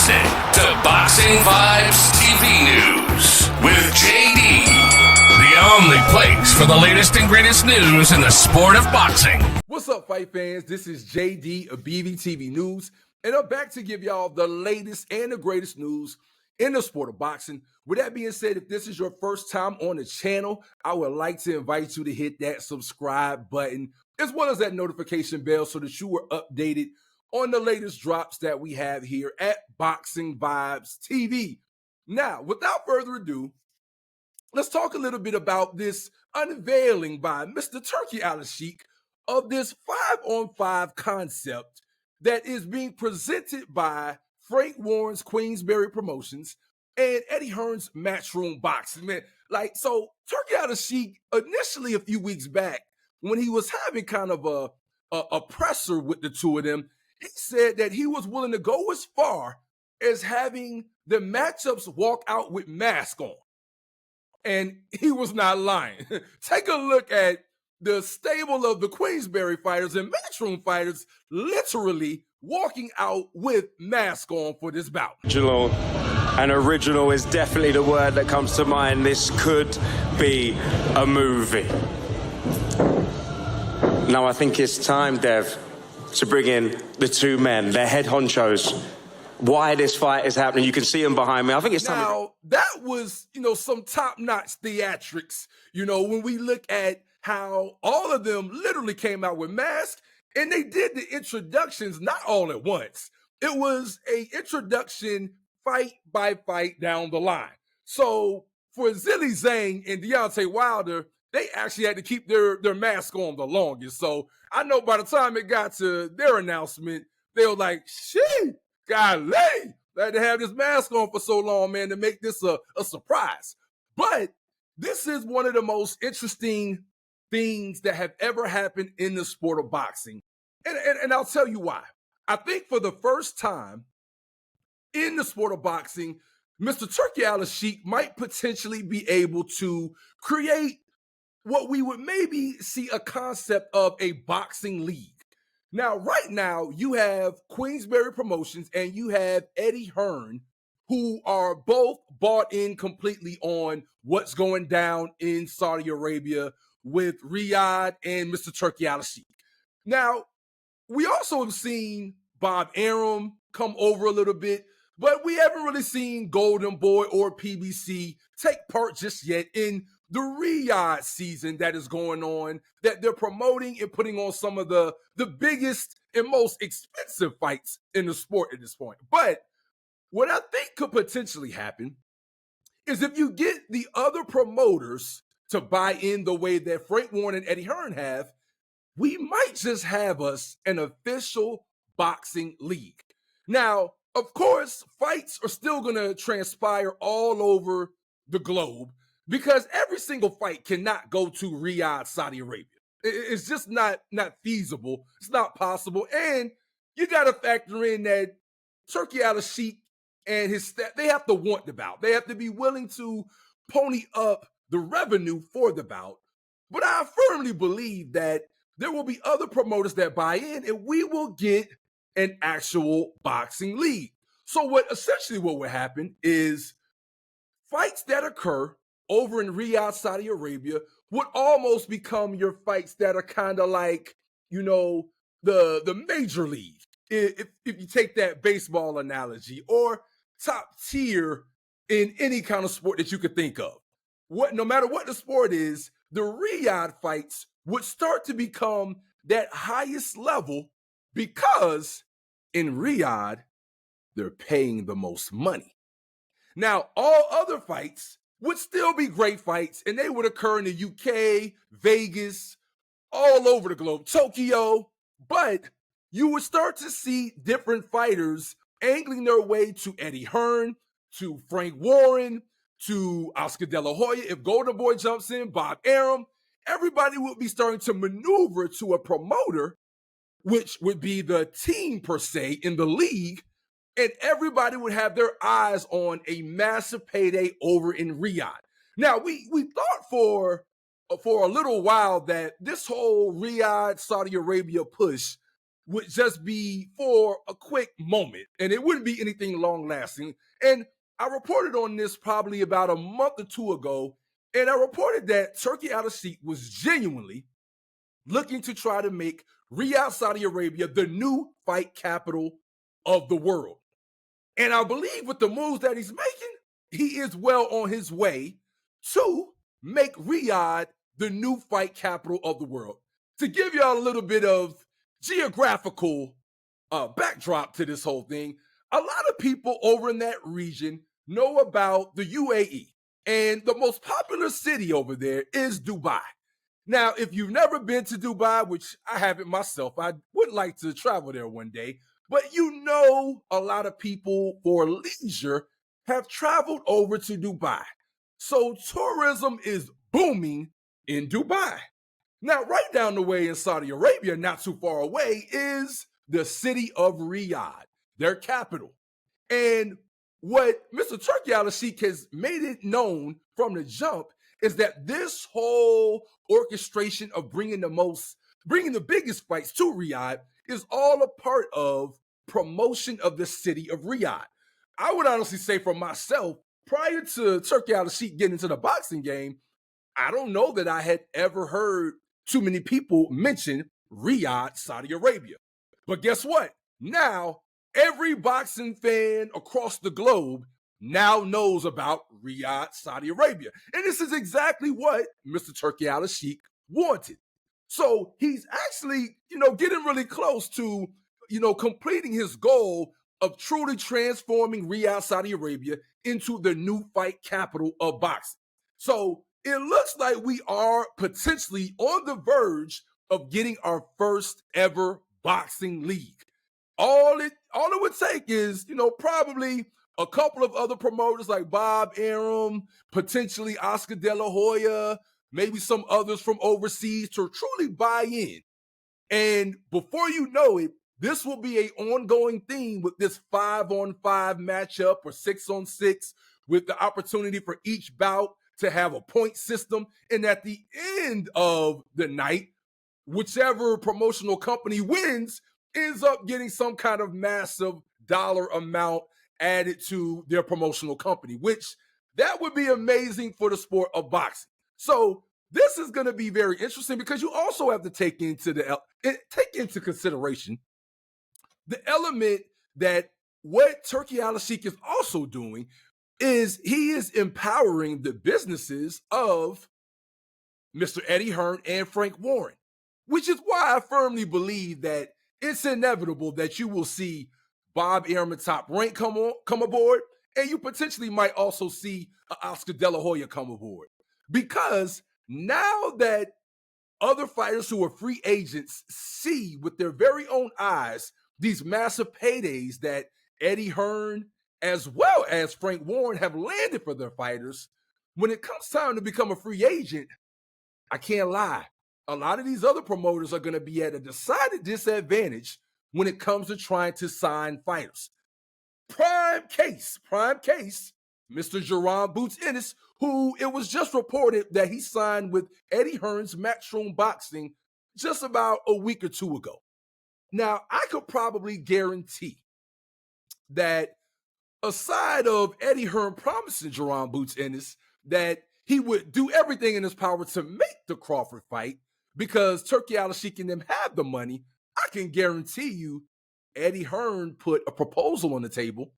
listening to Boxing Vibes TV News with JD, the only place for the latest and greatest news in the sport of boxing. What's up, fight fans? This is JD of BVTV News, and I'm back to give y'all the latest and the greatest news in the sport of boxing. With that being said, if this is your first time on the channel, I would like to invite you to hit that subscribe button as well as that notification bell so that you are updated on the latest drops that we have here at Boxing Vibes TV. Now, without further ado, let's talk a little bit about this unveiling by Mr. Turki Alalshikh of this 5-on-5 concept that is being presented by Frank Warren's Queensberry Promotions and Eddie Hearn's Matchroom Boxing. Man, so Turki Alalshikh initially a few weeks back, when he was having kind of a presser with the two of them, he said that he was willing to go as far as having the matchups walk out with mask on. And he was not lying. Take a look at the stable of the Queensberry fighters and Matchroom fighters literally walking out with mask on for this bout. Original is definitely the word that comes to mind. This could be a movie. Now I think it's time, Dev, to bring in the two men, their head honchos. Why this fight is happening. You can see them behind me. I think it's time. Now, that was, some top-notch theatrics, when we look at how all of them literally came out with masks, and they did the introductions not all at once. It was a introduction fight by fight down the line. So for Zilly Zhang and Deontay Wilder, they actually had to keep their mask on the longest. So I know by the time it got to their announcement, they were like, shit, golly, they had to have this mask on for so long, man, to make this a surprise. But this is one of the most interesting things that have ever happened in the sport of boxing. And I'll tell you why. I think for the first time in the sport of boxing, Mr. Turki Alalshikh might potentially be able to create what we would maybe see a concept of a boxing league. Now, right now, you have Queensberry Promotions and you have Eddie Hearn, who are both bought in completely on what's going down in Saudi Arabia with Riyadh and Mr. Turki Alalshikh. Now, we also have seen Bob Arum come over a little bit, but we haven't really seen Golden Boy or PBC take part just yet in the Riyadh season that is going on, that they're promoting and putting on some of the biggest and most expensive fights in the sport at this point. But what I think could potentially happen is if you get the other promoters to buy in the way that Frank Warren and Eddie Hearn have, we might just have us an official boxing league. Now, of course, fights are still going to transpire all over the globe because every single fight cannot go to Riyadh, Saudi Arabia. It's just not feasible. It's not possible. And you got to factor in that Turki Alalshikh and his staff, they have to want the bout. They have to be willing to pony up the revenue for the bout. But I firmly believe that there will be other promoters that buy in and we will get an actual boxing league. So essentially what will happen is fights that occur over in Riyadh, Saudi Arabia would almost become your fights that are kind of like, the major league. If you take that baseball analogy, or top tier in any kind of sport that you could think of. No matter what the sport is, the Riyadh fights would start to become that highest level because in Riyadh, they're paying the most money. Now, all other fights would still be great fights, and they would occur in the UK, Vegas, all over the globe, Tokyo, but you would start to see different fighters angling their way to Eddie Hearn, to Frank Warren, to Oscar De La Hoya. If Golden Boy jumps in, Bob Arum, everybody would be starting to maneuver to a promoter, which would be the team per se in the league, and everybody would have their eyes on a massive payday over in Riyadh. Now, we thought for a little while that this whole Riyadh, Saudi Arabia push would just be for a quick moment, and it wouldn't be anything long lasting. And I reported on this probably about a month or two ago, and I reported that Turki Alalshikh was genuinely looking to try to make Riyadh, Saudi Arabia, the new fight capital of the world. And I believe with the moves that he's making, he is well on his way to make Riyadh the new fight capital of the world. To give y'all a little bit of geographical backdrop to this whole thing, a lot of people over in that region know about the UAE. And the most popular city over there is Dubai. Now, if you've never been to Dubai, which I haven't myself, I would like to travel there one day, but you know a lot of people for leisure have traveled over to Dubai. So tourism is booming in Dubai. Now, right down the way in Saudi Arabia, not too far away, is the city of Riyadh, their capital. And what Mr. Turki Alalshikh has made it known from the jump is that this whole orchestration of bringing the biggest fights to Riyadh is all a part of promotion of the city of Riyadh. I would honestly say for myself, prior to Turki Alalshikh getting into the boxing game, I don't know that I had ever heard too many people mention Riyadh, Saudi Arabia. But guess what? Now, every boxing fan across the globe now knows about Riyadh, Saudi Arabia. And this is exactly what Mr. Turki Alalshikh wanted. So he's actually, getting really close to, completing his goal of truly transforming Riyadh, Saudi Arabia into the new fight capital of boxing. So it looks like we are potentially on the verge of getting our first ever boxing league. All it would take is, probably a couple of other promoters like Bob Arum, potentially Oscar De La Hoya, maybe some others from overseas to truly buy in. And before you know it, this will be an ongoing theme with this 5-on-5 matchup or 6-on-6 with the opportunity for each bout to have a point system. And at the end of the night, whichever promotional company wins ends up getting some kind of massive dollar amount added to their promotional company, which that would be amazing for the sport of boxing. So this is going to be very interesting because you also have to take into consideration the element that what Turki Alalshikh is also doing is he is empowering the businesses of Mr. Eddie Hearn and Frank Warren, which is why I firmly believe that it's inevitable that you will see Bob Arum and Top Rank come aboard, and you potentially might also see Oscar De La Hoya come aboard. Because now that other fighters who are free agents see with their very own eyes these massive paydays that Eddie Hearn as well as Frank Warren have landed for their fighters, when it comes time to become a free agent, I can't lie. A lot of these other promoters are going to be at a decided disadvantage when it comes to trying to sign fighters. Prime case, Mr. Jerron Boots Ennis, who it was just reported that he signed with Eddie Hearn's Matchroom Boxing just about a week or two ago. Now, I could probably guarantee that aside of Eddie Hearn promising Jerron Boots Ennis that he would do everything in his power to make the Crawford fight because Turki Alalshikh and them have the money, I can guarantee you Eddie Hearn put a proposal on the table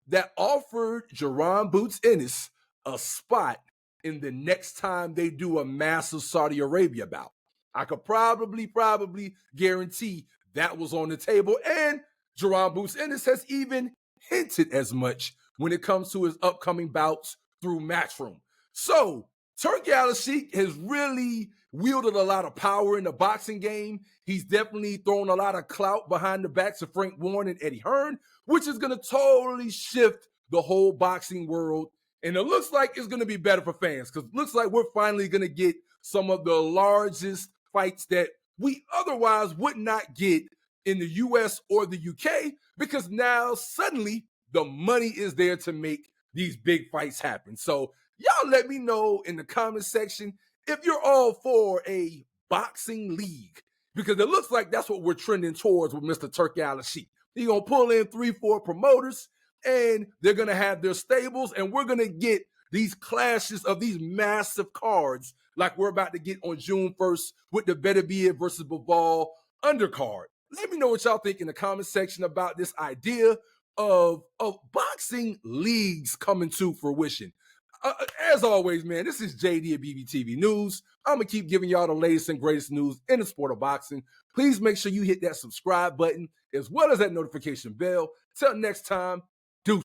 that offered Jerron Boots Ennis a spot in the next time they do a massive Saudi Arabia bout. I could probably guarantee that was on the table, and Jerron Boots Ennis has even hinted as much when it comes to his upcoming bouts through Matchroom. So Turki Alalshikh has really wielded a lot of power in the boxing game. He's definitely thrown a lot of clout behind the backs of Frank Warren and Eddie Hearn, which is going to totally shift the whole boxing world. And it looks like it's going to be better for fans because it looks like we're finally going to get some of the largest fights that we otherwise would not get in the US or the UK because now suddenly the money is there to make these big fights happen. So y'all let me know in the comment section if you're all for a boxing league. because it looks like that's what we're trending towards with Mr. Turki Alalshikh. He's going to pull in 3-4 promoters, and they're going to have their stables, and we're going to get these clashes of these massive cards like we're about to get on June 1st with the Beterbiev versus Bivol undercard. Let me know what y'all think in the comment section about this idea of boxing leagues coming to fruition. As always, man, this is JD at BBTV News. I'm going to keep giving y'all the latest and greatest news in the sport of boxing. Please make sure you hit that subscribe button as well as that notification bell. Till next time,